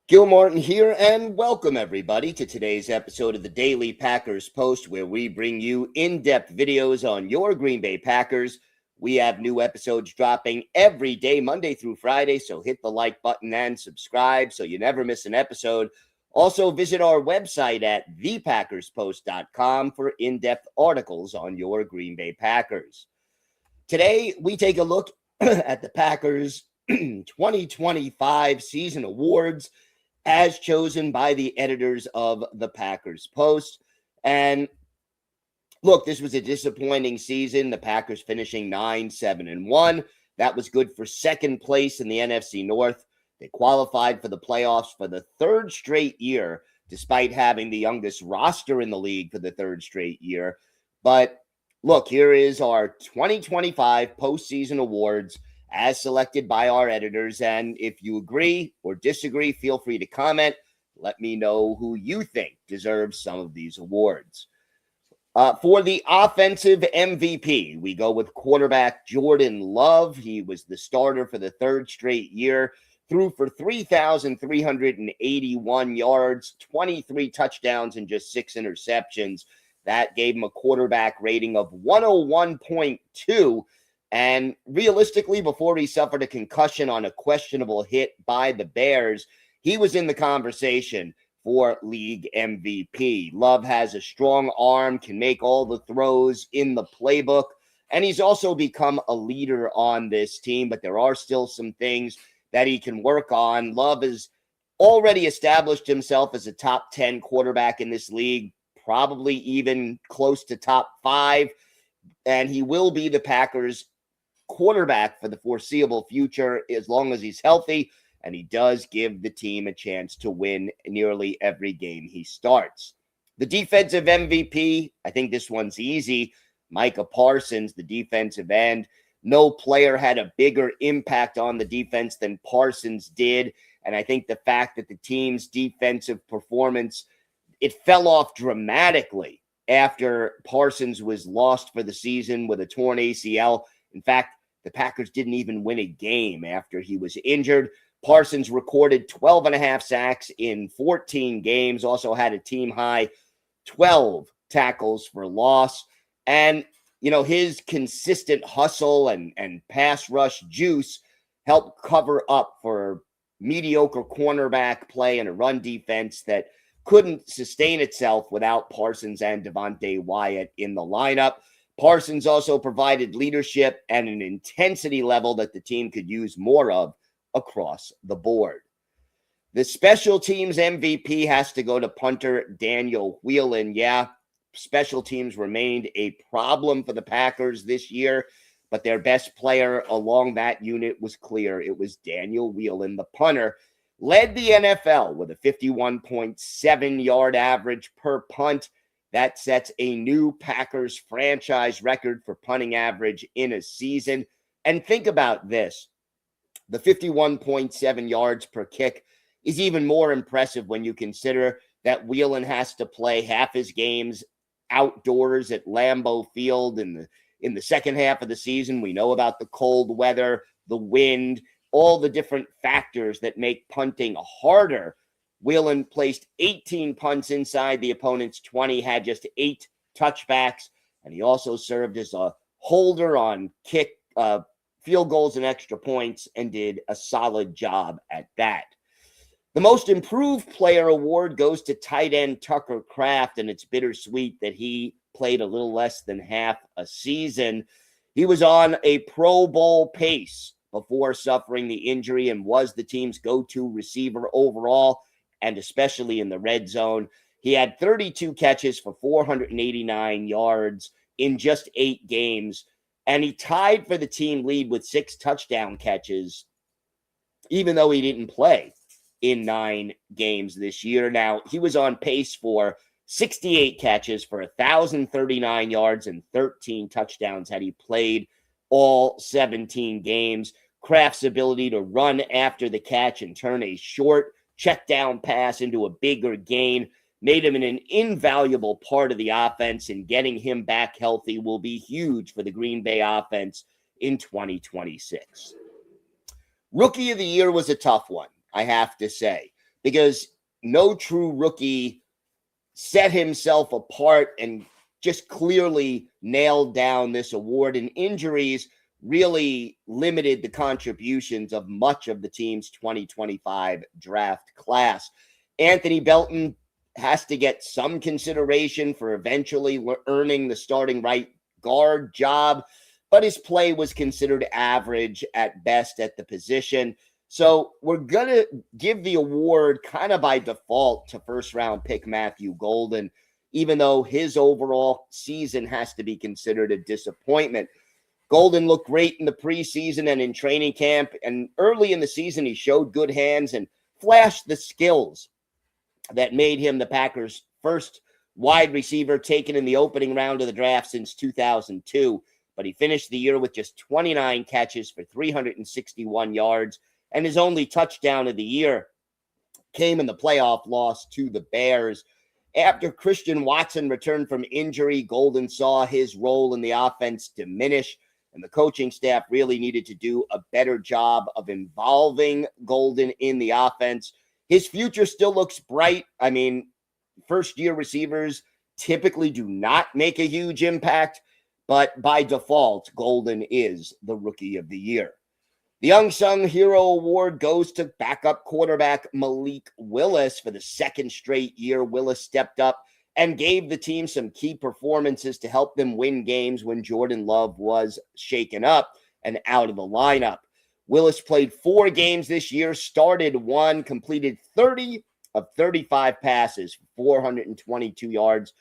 Gil Martin here, and welcome everybody to today's episode of the Daily Packers Post, where we bring you in-depth videos on your Green Bay Packers. We have new episodes dropping every day, Monday through Friday, so hit the like button and subscribe so you never miss an episode. Also, visit our website at thepackerspost.com for in-depth articles on your Green Bay Packers. Today, we take a look at the Packers 2025 season awards as chosen by the editors of the Packers Post. And look, this was a disappointing season. The Packers finishing 9-7-1. That was good for second place in the NFC North. They qualified for the playoffs for the third straight year, despite having the youngest roster in the league for the third straight year. But look, here is our 2025 postseason awards as selected by our editors. And if you agree or disagree, feel free to comment. Let me know who you think deserves some of these awards. For the offensive MVP, we go with quarterback Jordan Love. He was the starter for the third straight year, threw for 3,381 yards, 23 touchdowns, and just 6 interceptions. That gave him a quarterback rating of 101.2. And realistically, before he suffered a concussion on a questionable hit by the Bears, he was in the conversation for league MVP. Love has a strong arm, can make all the throws in the playbook, and he's also become a leader on this team, but there are still some things that he can work on. Love has already established himself as a top 10 quarterback in this league, probably even close to top 5, and he will be the Packers' quarterback for the foreseeable future as long as he's healthy, and he does give the team a chance to win nearly every game he starts. The defensive MVP, I think this one's easy. Micah Parsons, the defensive end. No player had a bigger impact on the defense than Parsons did, and I think the fact that the team's defensive performance, it fell off dramatically after Parsons was lost for the season with a torn ACL. In fact, the Packers didn't even win a game after he was injured. Parsons recorded 12 and a half sacks in 14 games, also had a team high 12 tackles for loss. And, you know, his consistent hustle and pass rush juice helped cover up for mediocre cornerback play and a run defense that couldn't sustain itself without Parsons and Devontae Wyatt in the lineup. Parsons also provided leadership and an intensity level that the team could use more of across the board. The special teams MVP has to go to punter Daniel Whelan. Yeah, special teams remained a problem for the Packers this year, but their best player along that unit was clear. It was Daniel Whelan, the punter. Led the NFL with a 51.7 yard average per punt. That sets a new Packers franchise record for punting average in a season. And think about this. The 51.7 yards per kick is even more impressive when you consider that Whelan has to play half his games outdoors at Lambeau Field in the second half of the season. We know about the cold weather, the wind, all the different factors that make punting harder. Whelan placed 18 punts inside the opponent's 20, had just 8 touchbacks, and he also served as a holder on field goals and extra points and did a solid job at that. The most improved player award goes to tight end Tucker Kraft, and it's bittersweet that he played a little less than half a season. He was on a Pro Bowl pace before suffering the injury and was the team's go-to receiver overall, and especially in the red zone. He had 32 catches for 489 yards in just 8 games, and he tied for the team lead with 6 touchdown catches, even though he didn't play in 9 games this year. Now, he was on pace for 68 catches for 1,039 yards and 13 touchdowns had he played all 17 games. Kraft's ability to run after the catch and turn a short check down pass into a bigger gain made him an invaluable part of the offense, and getting him back healthy will be huge for the Green Bay offense in 2026. Rookie of the year was a tough one, I have to say. because no true rookie set himself apart and just clearly nailed down this award, and injuries really limited the contributions of much of the team's 2025 draft class. Anthony Belton has to get some consideration for eventually earning the starting right guard job, but his play was considered average at best at the position. So we're going to give the award kind of by default to first-round pick Matthew Golden, even though his overall season has to be considered a disappointment. Golden looked great in the preseason and in training camp, and early in the season he showed good hands and flashed the skills that made him the Packers' first wide receiver taken in the opening round of the draft since 2002. But he finished the year with just 29 catches for 361 yards, and his only touchdown of the year came in the playoff loss to the Bears. After Christian Watson returned from injury, Golden saw his role in the offense diminish, and the coaching staff really needed to do a better job of involving Golden in the offense. His future still looks bright. I mean, first-year receivers typically do not make a huge impact, but by default, Golden is the Rookie of the Year. The Unsung Hero Award goes to backup quarterback Malik Willis. For the second straight year, Willis stepped up and gave the team some key performances to help them win games when Jordan Love was shaken up and out of the lineup. Willis played 4 games this year, started 1, completed 30 of 35 passes, 422 yards,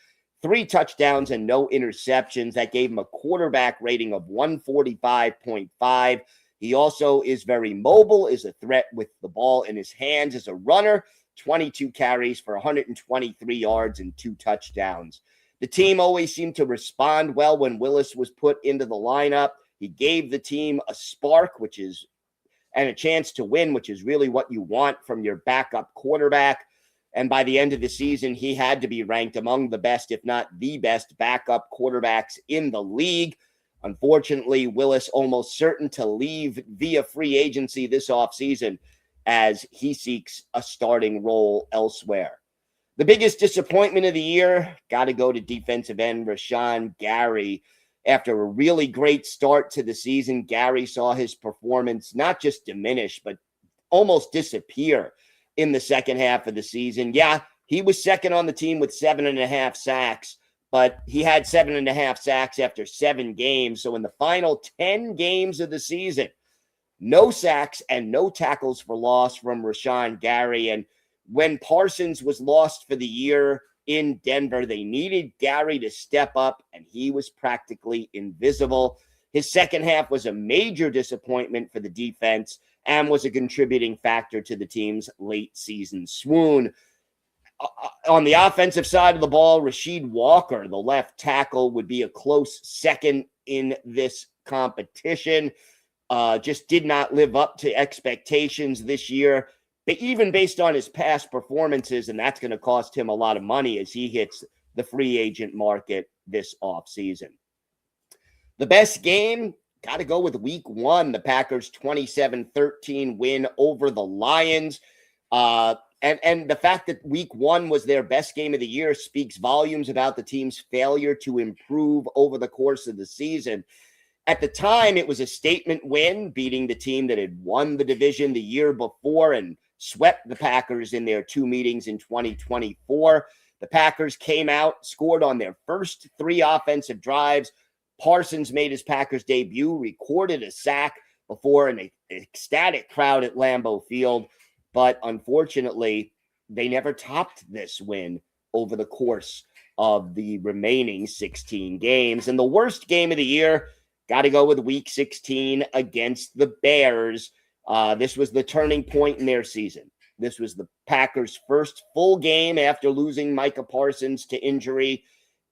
3 touchdowns, and no interceptions. That gave him a quarterback rating of 145.5. He also is very mobile, is a threat with the ball in his hands as a runner, 22 carries for 123 yards and 2 touchdowns. The team always seemed to respond well when Willis was put into the lineup. He gave the team a spark, and a chance to win, which is really what you want from your backup quarterback. And by the end of the season, he had to be ranked among the best, if not the best, backup quarterbacks in the league. Unfortunately, Willis almost certain to leave via free agency this offseason as he seeks a starting role elsewhere. The biggest disappointment of the year got to go to defensive end Rashawn Gary. After a really great start to the season, Gary saw his performance not just diminish, but almost disappear in the second half of the season. Yeah, he was second on the team with 7.5 sacks, but he had 7.5 sacks after 7 games. So in the final 10 games of the season, no sacks and no tackles for loss from Rashawn Gary. And when Parsons was lost for the year in Denver, they needed Gary to step up, and he was practically invisible. His second half was a major disappointment for the defense and was a contributing factor to the team's late season swoon. On the offensive side of the ball, Rasheed Walker, the left tackle, would be a close second in this competition. Just did not live up to expectations this year, but even based on his past performances, and that's going to cost him a lot of money as he hits the free agent market this offseason. The best game, got to go with week 1, the Packers' 27-13 win over the Lions. And the fact that week 1 was their best game of the year speaks volumes about the team's failure to improve over the course of the season. At the time, it was a statement win, beating the team that had won the division the year before and swept the Packers in their 2 meetings in 2024. The Packers came out, scored on their first 3 offensive drives. Parsons made his Packers debut, recorded a sack before an ecstatic crowd at Lambeau Field. But unfortunately, they never topped this win over the course of the remaining 16 games. And the worst game of the year, got to go with week 16 against the Bears. This was the turning point in their season. This was the Packers' first full game after losing Micah Parsons to injury.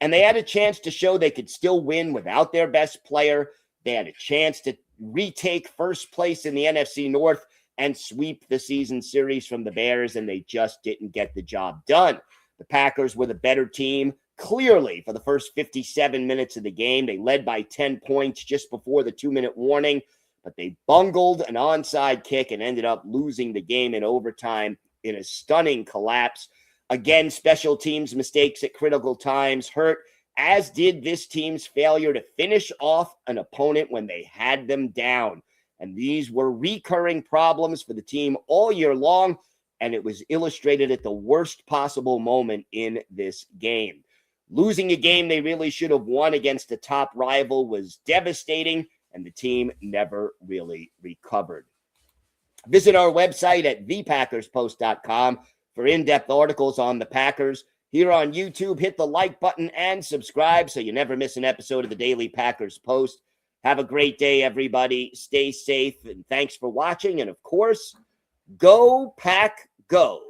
And they had a chance to show they could still win without their best player. They had a chance to retake first place in the NFC North and sweep the season series from the Bears, and they just didn't get the job done. The Packers were the better team, clearly, for the first 57 minutes of the game. They led by 10 points just before the 2-minute warning, but they bungled an onside kick and ended up losing the game in overtime in a stunning collapse. Again, special teams mistakes at critical times hurt, as did this team's failure to finish off an opponent when they had them down. And these were recurring problems for the team all year long, and it was illustrated at the worst possible moment in this game. Losing a game they really should have won against a top rival was devastating, and the team never really recovered. Visit our website at thepackerspost.com for in-depth articles on the Packers. Here on YouTube, hit the like button and subscribe so you never miss an episode of the Daily Packers Post. Have a great day, everybody. Stay safe, and thanks for watching. And, of course, go Pack Go.